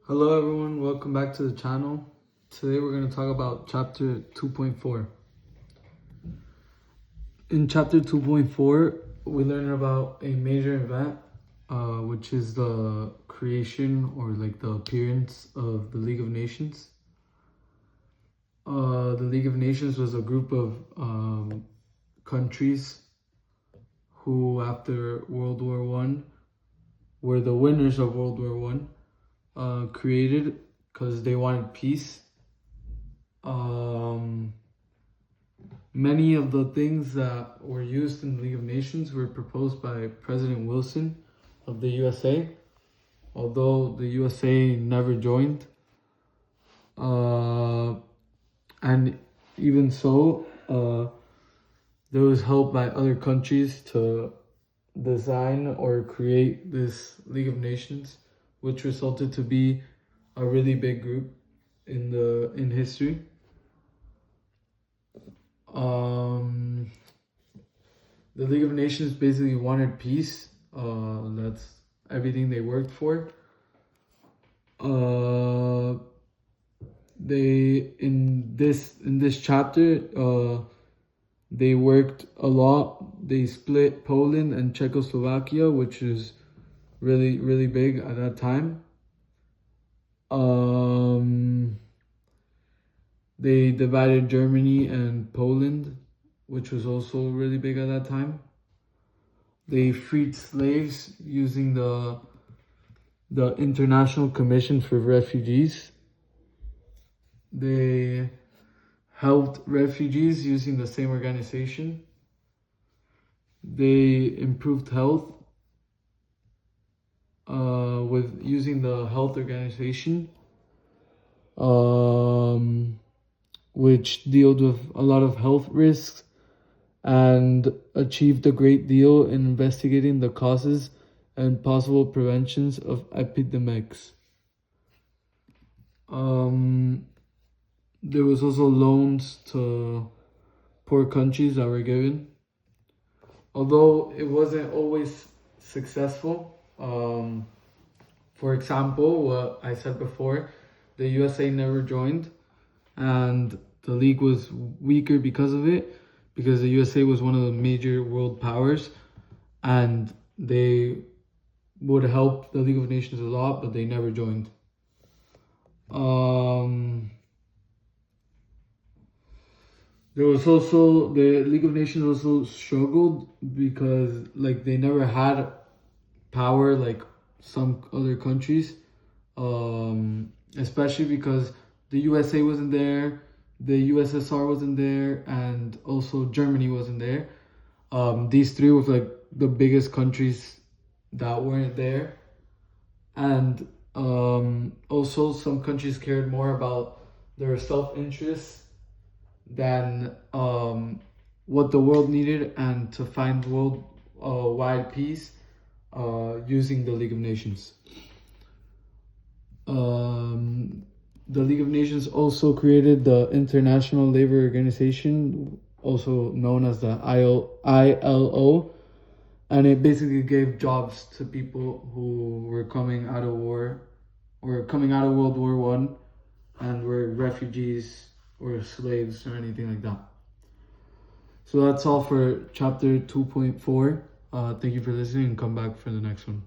Hello everyone, welcome back to the channel. Today we're going to talk about chapter 2.4. In chapter 2.4, we learn about a major event, which is the creation or like the appearance of the League of Nations. The League of Nations was a group of countries who, after World War I, were the winners of World War I, created because they wanted peace. Many of the things that were used in the League of Nations were proposed by President Wilson of the USA, although the USA never joined. And even so, there was help by other countries to design or create this League of Nations, which resulted to be a really big group in history. The League of Nations basically wanted peace. That's everything they worked for. They in this chapter, they worked a lot. They split Poland and Czechoslovakia, which is really big at that time. They divided Germany and Poland, which was also really big at that time. They freed slaves using the International Commission for Refugees. They helped refugees using the same organization. They improved health with using the health organization, which dealt with a lot of health risks and achieved a great deal in investigating the causes and possible preventions of epidemics. There was also loans to poor countries that were given. Although it wasn't always successful. For example, what I said before, the USA never joined, and the league was weaker because of it, because the USA was one of the major world powers, and they would help the League of Nations a lot, but they never joined. There was also, the League of Nations also struggled because like they never had power like some other countries, especially because the USA wasn't there, the USSR wasn't there, and also Germany wasn't there. These three were like the biggest countries that weren't there. And also some countries cared more about their self-interest than what the world needed, and to find world-wide peace using the League of Nations. The League of Nations also created the International Labor Organization, also known as the ILO, and it basically gave jobs to people who were coming out of war or coming out of World War I and were refugees or slaves or anything like that. So that's all for chapter 2.4. Thank you for listening, and come back for the next one.